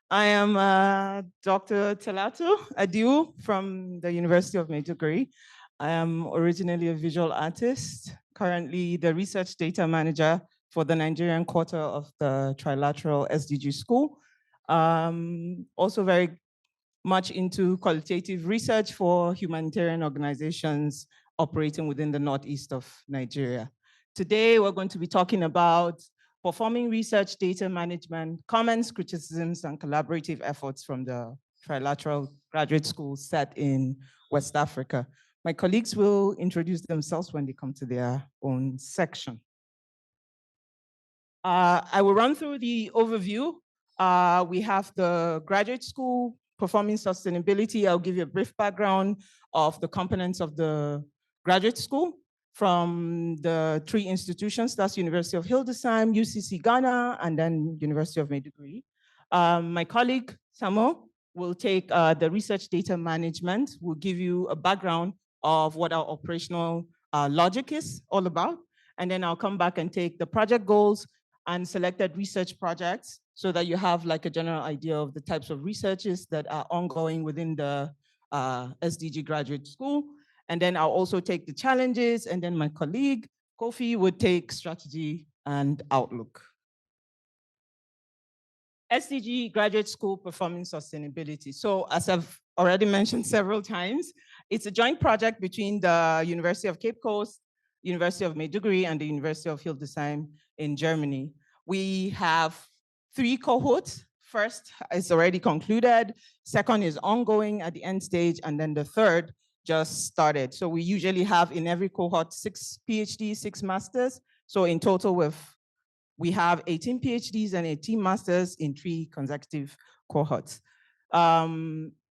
I am Dr. Talatu Adiwu from the University of Maiduguri. I am originally a visual artist, currently the research data manager for the Nigerian quarter of the Trilateral SDG School. Also very much into qualitative research for humanitarian organizations operating within the northeast of Nigeria. Today, we're going to be talking about performing research, data management, comments, criticisms, and collaborative efforts from the Trilateral Graduate School set in West Africa. My colleagues will introduce themselves when they come to their own section. I will run through the overview. We have the graduate school performing sustainability. I'll give you a brief background of the components of the graduate school from the three institutions. That's University of Hildesheim, UCC Ghana, and then University of Maiduguri. My colleague, Samuel, will take the research data management. We'll give you a background of what our operational logic is all about. And then I'll come back and take the project goals and selected research projects so that you have like a general idea of the types of researches that are ongoing within the SDG Graduate School. And then I'll also take the challenges, and then my colleague, Kofi, would take strategy and outlook. SDG Graduate School Performing Sustainability. So as I've already mentioned several times, it's a joint project between the University of Cape Coast, University of Maiduguri, and the University of Hildesheim in Germany. We have 3 cohorts. First is already concluded, second is ongoing at the end stage, and then the third just started. So we usually have in every cohort 6 PhDs, 6 masters. So in total we have 18 PhDs and 18 masters in 3 consecutive cohorts.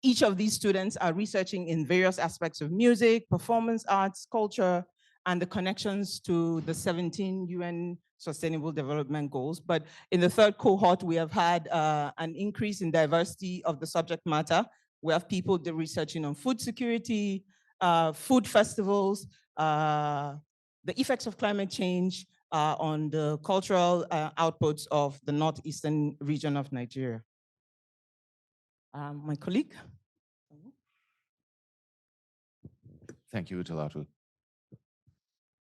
Each of these students are researching in various aspects of music, performance arts, culture, and the connections to the 17 UN Sustainable Development Goals. But in the third cohort, we have had an increase in diversity of the subject matter. We have people researching on food security, food festivals, the effects of climate change on the cultural outputs of the northeastern region of Nigeria. My colleague. Thank you, Talatu.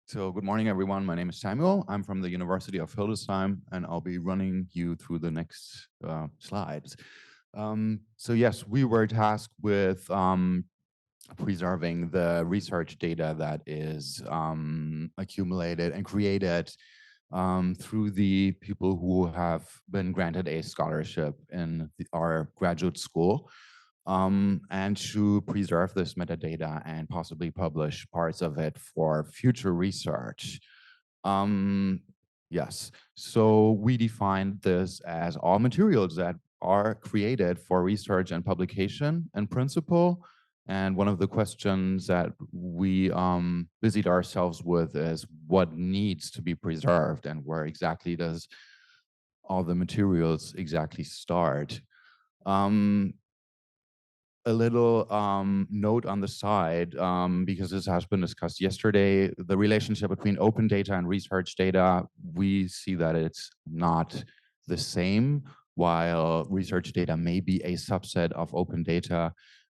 So good morning, everyone. My name is Samuel. I'm from the University of Hildesheim, and I'll be running you through the next slides. So yes, we were tasked with preserving the research data that is accumulated and created through the people who have been granted a scholarship in our graduate school. And to preserve this metadata and possibly publish parts of it for future research. Yes, so we defined this as all materials that are created for research and publication in principle. And one of the questions that we busied ourselves with is what needs to be preserved and where exactly does all the materials exactly start. A little note on the side, because this has been discussed yesterday, the relationship between open data and research data, we see that it's not the same. While research data may be a subset of open data,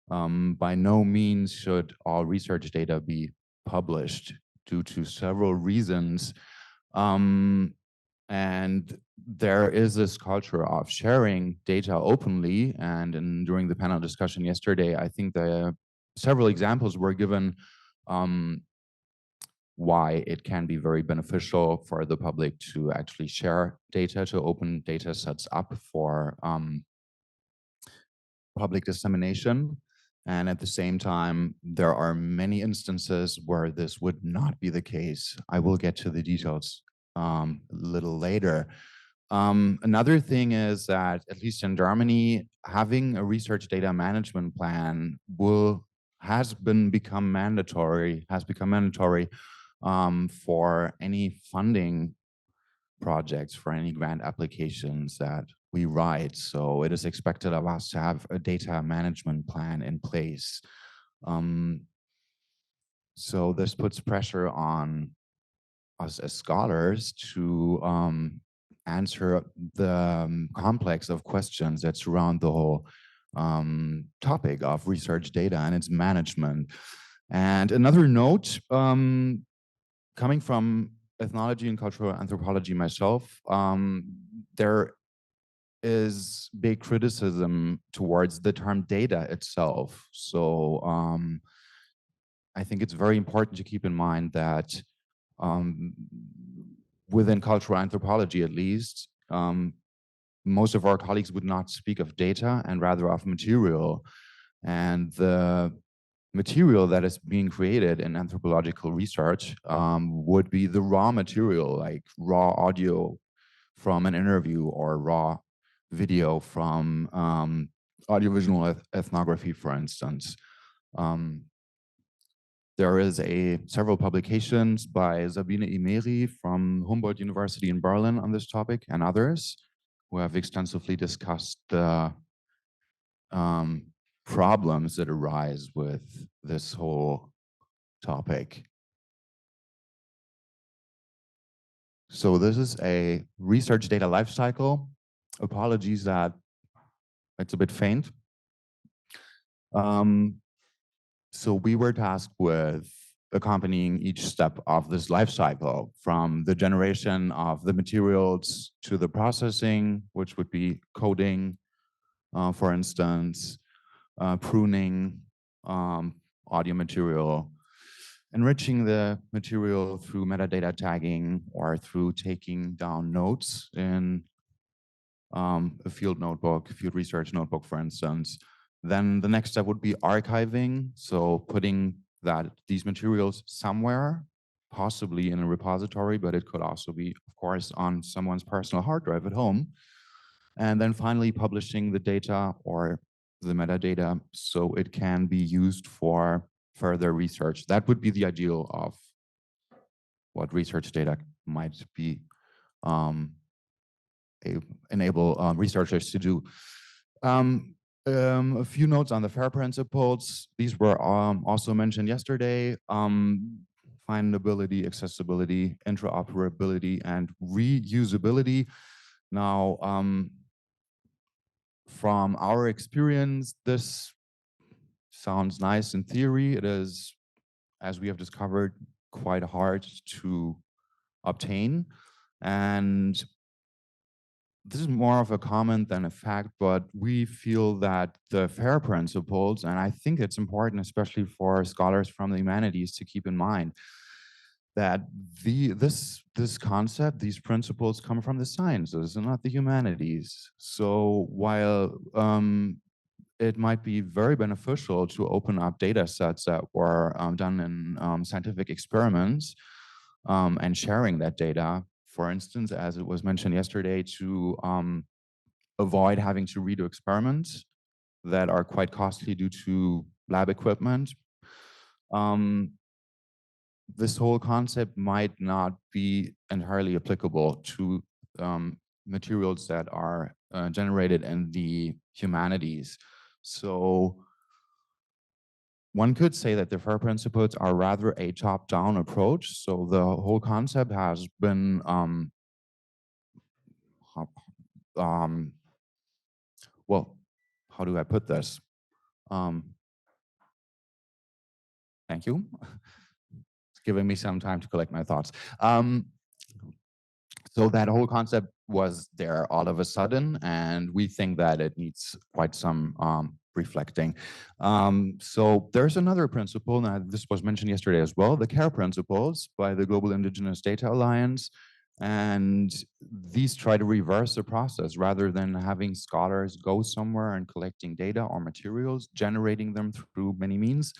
by no means should all research data be published due to several reasons. And there is this culture of sharing data openly. And during the panel discussion yesterday, I think several examples were given why it can be very beneficial for the public to actually share data, to open data sets up for public dissemination. And at the same time, there are many instances where this would not be the case. I will get to the details a little later. Another thing is that, at least in Germany, having a research data management plan has become mandatory for any funding projects, for any grant applications that we write. So it is expected of us to have a data management plan in place. So this puts pressure on us as scholars to answer the complex of questions that surround the whole topic of research data and its management. And another note, coming from ethnology and cultural anthropology myself, there is big criticism towards the term data itself. So I think it's very important to keep in mind that within cultural anthropology, at least, most of our colleagues would not speak of data and rather of material. And the material that is being created in anthropological research would be the raw material, like raw audio from an interview or raw video from audiovisual ethnography, for instance. There is several publications by Sabine Imeri from Humboldt University in Berlin on this topic and others who have extensively discussed the problems that arise with this whole topic. So this is a research data lifecycle. Apologies that it's a bit faint. So we were tasked with accompanying each step of this life cycle, from the generation of the materials to the processing, which would be coding, for instance, pruning audio material, enriching the material through metadata tagging or through taking down notes in a field research notebook, for instance. Then the next step would be archiving, so putting these materials somewhere, possibly in a repository, but it could also be, of course, on someone's personal hard drive at home. And then finally publishing the data or the metadata so it can be used for further research. That would be the ideal of what research data might be enable researchers to do. A few notes on the FAIR principles. These were also mentioned yesterday. Findability, accessibility, interoperability, and reusability. Now, from our experience, this sounds nice in theory. It is, as we have discovered, quite hard to obtain. And this is more of a comment than a fact, but we feel that the FAIR principles, and I think it's important, especially for scholars from the humanities, to keep in mind that this concept, these principles come from the sciences and not the humanities. So while it might be very beneficial to open up data sets that were done in scientific experiments and sharing that data, for instance, as it was mentioned yesterday, to avoid having to redo experiments that are quite costly due to lab equipment. This whole concept might not be entirely applicable to materials that are generated in the humanities. So one could say that the FAIR principles are rather a top-down approach. So the whole concept has been well, how do I put this? Thank you. It's giving me some time to collect my thoughts. So that whole concept was there all of a sudden, and we think that it needs quite some reflecting. So there's another principle, now this was mentioned yesterday as well, the CARE principles by the Global Indigenous Data Alliance. And these try to reverse the process rather than having scholars go somewhere and collecting data or materials, generating them through many means.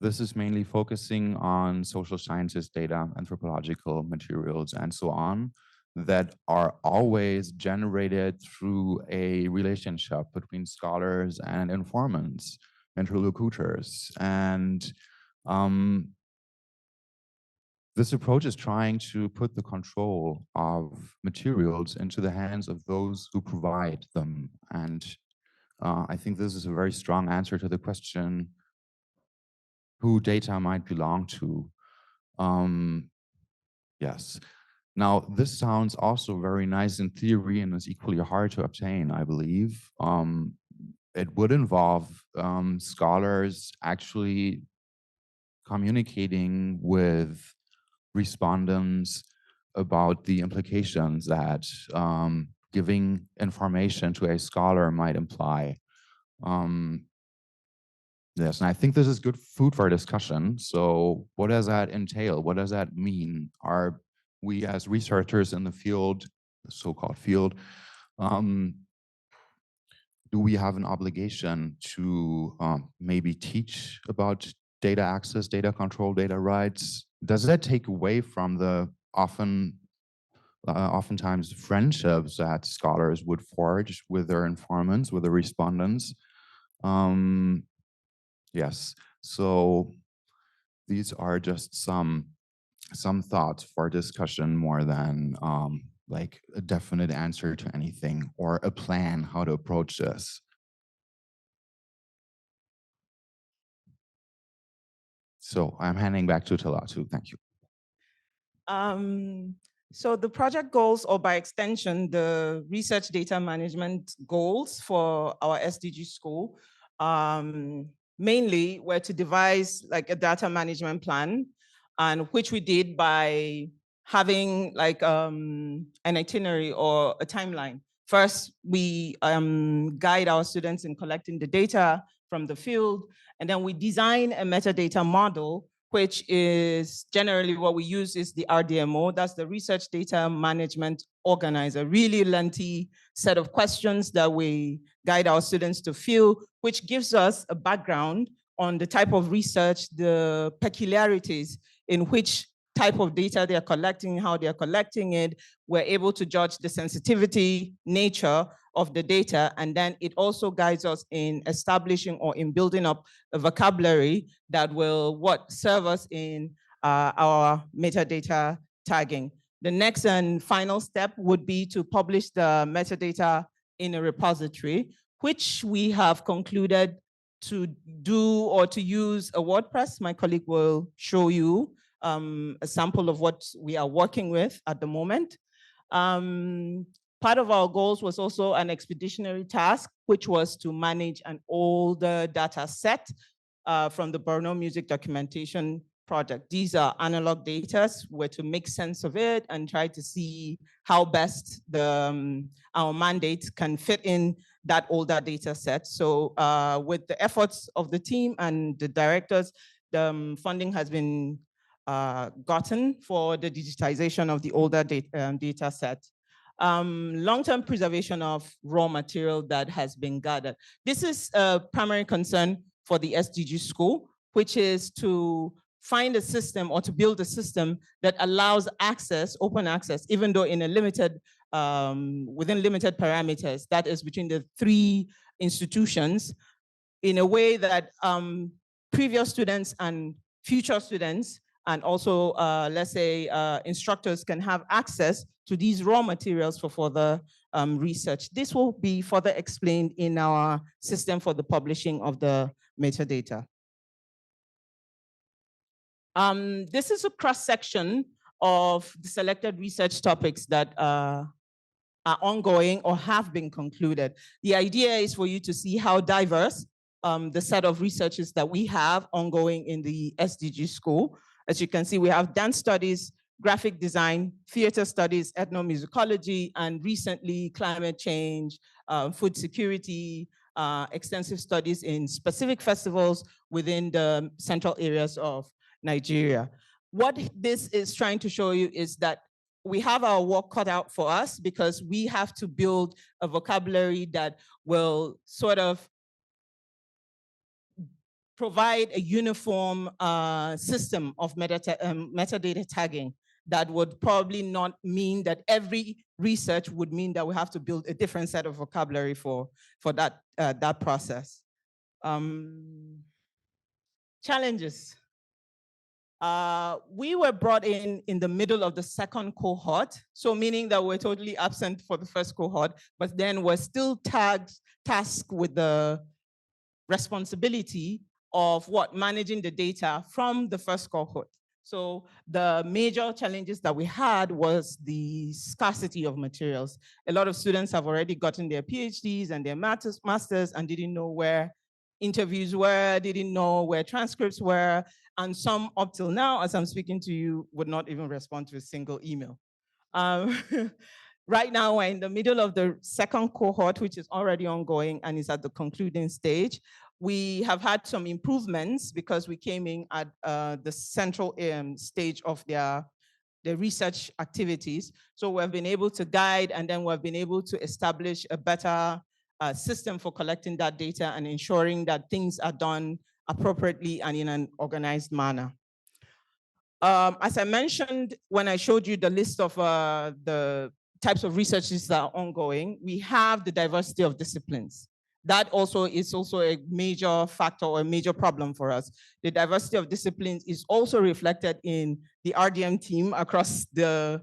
This is mainly focusing on social sciences data, anthropological materials, and so on, that are always generated through a relationship between scholars and informants, interlocutors. And this approach is trying to put the control of materials into the hands of those who provide them. And I think this is a very strong answer to the question who data might belong to. Yes. Now, this sounds also very nice in theory and is equally hard to obtain, I believe. It would involve scholars actually communicating with respondents about the implications that giving information to a scholar might imply. Yes, and I think this is good food for discussion. So what does that entail? What does that mean? Are we as researchers in the field, the so-called field, do we have an obligation to maybe teach about data access, data control, data rights? Does that take away from the oftentimes friendships that scholars would forge with their informants, with the respondents? Yes, so these are just some thoughts for discussion more than like a definite answer to anything or a plan how to approach this. So I'm handing back to Talatu. Thank you. So the project goals, or by extension, the research data management goals for our SDG school, mainly were to devise like a data management plan, and which we did by having like an itinerary or a timeline. First, we guide our students in collecting the data from the field, and then we design a metadata model, which is generally what we use is the RDMO, that's the Research Data Management Organizer, really lengthy set of questions that we guide our students to fill, which gives us a background on the type of research, the peculiarities in which type of data they're collecting, how they're collecting it. We're able to judge the sensitivity, nature of the data, and then it also guides us in establishing or in building up a vocabulary that will serve us in our metadata tagging. The next and final step would be to publish the metadata in a repository, which we have concluded to do or to use a WordPress. My colleague will show you a sample of what we are working with at the moment. Part of our goals was also an expeditionary task, which was to manage an older data set from the Borno Music Documentation Project. These are analog data. We're to make sense of it and try to see how best our mandate can fit in that older data set. So with the efforts of the team and the directors, the funding has been gotten for the digitization of the older data set. Long-term preservation of raw material that has been gathered. This is a primary concern for the SDG school, which is to find a system or to build a system that allows access, open access, even though in a limited, within limited parameters, that is between the three institutions, in a way that previous students and future students and also, let's say, instructors can have access to these raw materials for further research. This will be further explained in our system for the publishing of the metadata. This is a cross-section of the selected research topics that are ongoing or have been concluded. The idea is for you to see how diverse the set of researches that we have ongoing in the SDG school. As you can see, we have dance studies, graphic design, theater studies, ethnomusicology, and recently climate change, food security, extensive studies in specific festivals within the central areas of Nigeria. What this is trying to show you is that we have our work cut out for us because we have to build a vocabulary that will sort of provide a uniform system of metadata tagging that would probably not mean that every research would mean that we have to build a different set of vocabulary for that process. Challenges. We were brought in the middle of the second cohort, so meaning that we're totally absent for the first cohort, but then we're still tasked with the responsibility of managing the data from the first cohort. So the major challenges that we had was the scarcity of materials. A lot of students have already gotten their PhDs and their masters and didn't know where interviews were, didn't know where transcripts were, and some up till now, as I'm speaking to you, would not even respond to a single email. Right now, we're in the middle of the second cohort, which is already ongoing and is at the concluding stage. We have had some improvements because we came in at the central stage of their research activities. So we've been able to guide, and then we've been able to establish a better system for collecting that data and ensuring that things are done appropriately and in an organized manner. As I mentioned, when I showed you the list of the types of researches that are ongoing, we have the diversity of disciplines. That also is also a major factor or a major problem for us. The diversity of disciplines is also reflected in the RDM team across the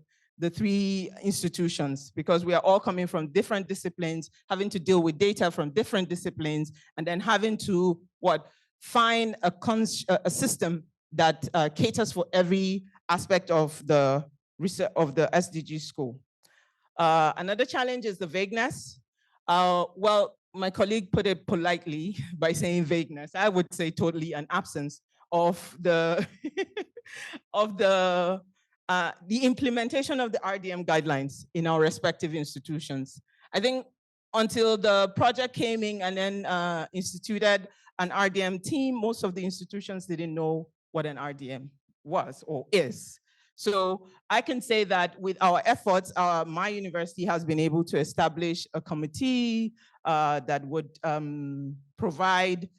three institutions, because we are all coming from different disciplines, having to deal with data from different disciplines, and then having to find a system that caters for every aspect of the research of the SDG school. Another challenge is the vagueness. Well, my colleague put it politely by saying vagueness. I would say totally an absence of the of the implementation of the RDM guidelines in our respective institutions. I think until the project came in and then instituted an RDM team, most of the institutions didn't know what an RDM was or is. So I can say that with our efforts, my university has been able to establish a committee that would provide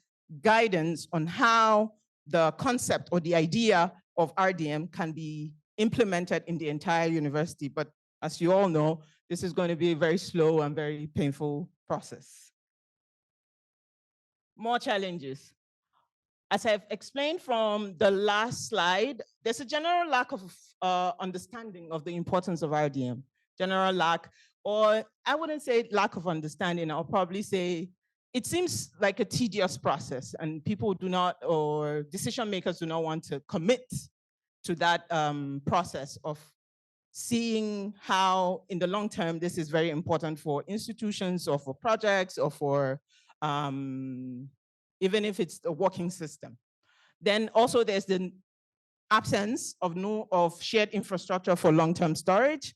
guidance on how the concept or the idea of RDM can be implemented in the entire university. But as you all know, this is going to be a very slow and very painful process. More challenges. As I've explained from the last slide, there's a general lack of understanding of the importance of RDM. General lack, or I wouldn't say lack of understanding, I'll probably say it seems like a tedious process, and people do not, or decision makers do not want to commit to that process of seeing how in the long term this is very important for institutions or for projects or for even if it's a working system. Then also there's the absence of shared infrastructure for long-term storage.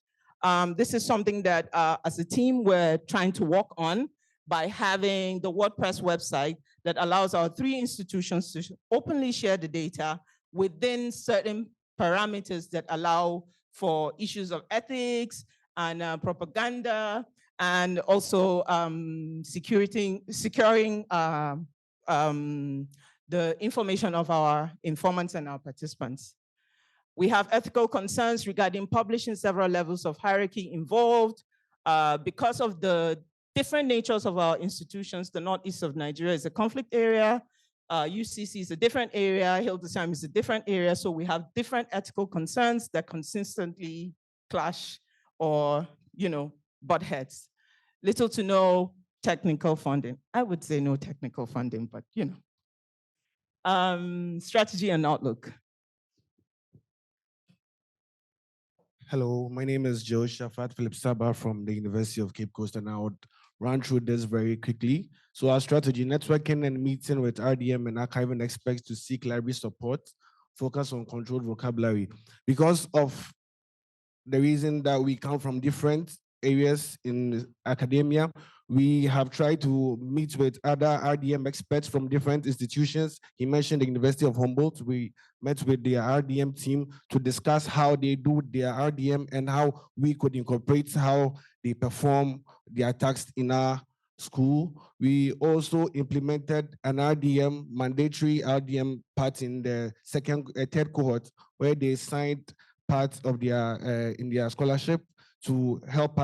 This is something that as a team we're trying to work on by having the WordPress website that allows our three institutions to openly share the data within certain parameters that allow for issues of ethics and propaganda, and also securing the information of our informants and our participants. We have ethical concerns regarding publishing several levels of hierarchy involved. Because of the different natures of our institutions, the northeast of Nigeria is a conflict area, UCC is a different area, Hildesheim is a different area, so we have different ethical concerns that consistently clash or, butt heads. Little to no technical funding. I would say no technical funding, but strategy and outlook. Hello, my name is Jehoshaphat Sarbah from the University of Cape Coast, and I would run through this very quickly. So our strategy: networking and meeting with RDM and archiving experts to seek library support, focus on controlled vocabulary. Because of the reason that we come from different areas in academia, we have tried to meet with other RDM experts from different institutions. He mentioned the University of Humboldt. We met with their RDM team to discuss how they do their RDM and how we could incorporate how they perform their tasks in our school. We also implemented an RDM, mandatory RDM part in the third cohort, where they signed part of their in their scholarship to help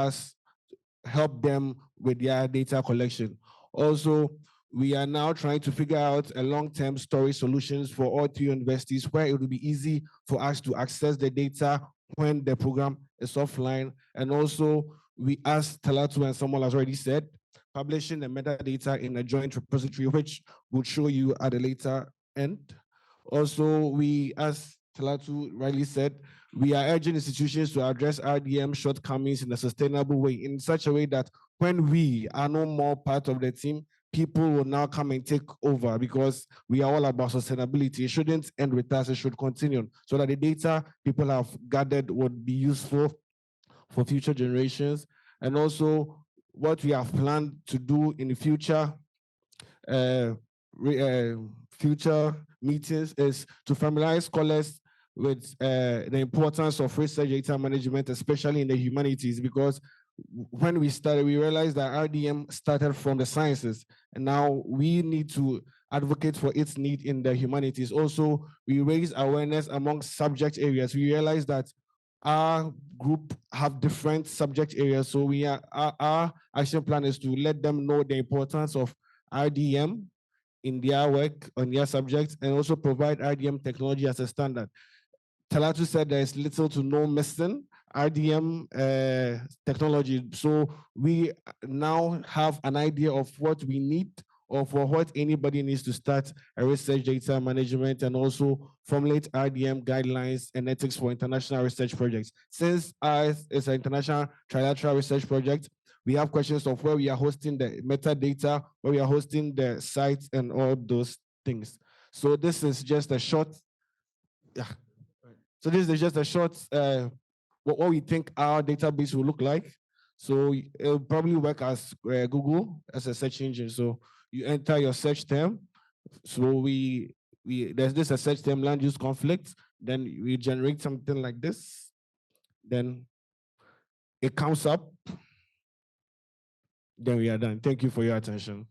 them with their data collection. Also, we are now trying to figure out a long-term storage solutions for all three universities where it will be easy for us to access the data when the program is offline. And also, we asked Talatu, and someone has already said, publishing the metadata in a joint repository, which we'll show you at a later end. Also, we asked Talatu rightly said, we are urging institutions to address RDM shortcomings in a sustainable way, in such a way that when we are no more part of the team, people will now come and take over, because we are all about sustainability. It shouldn't end with us, it should continue, so that the data people have gathered would be useful for future generations. And also what we have planned to do in the future future meetings is to familiarize scholars with the importance of research data management, especially in the humanities, because when we started, we realized that RDM started from the sciences, and now we need to advocate for its need in the humanities. Also, we raise awareness among subject areas. We realized that our group have different subject areas, so our action plan is to let them know the importance of RDM in their work on their subjects, and also provide RDM technology as a standard. Talatu said there is little to no missing RDM technology. So we now have an idea of what we need, or for what anybody needs to start a research data management, and also formulate RDM guidelines and ethics for international research projects. Since ours is an international trilateral research project, we have questions of where we are hosting the metadata, where we are hosting the sites, and all those things. So this is just a short, so this is just a short, what we think our database will look like. So it'll probably work as Google as a search engine. So you enter your search term. So there's this a search term land use conflict. Then we generate something like this. Then it comes up. Then we are done. Thank you for your attention.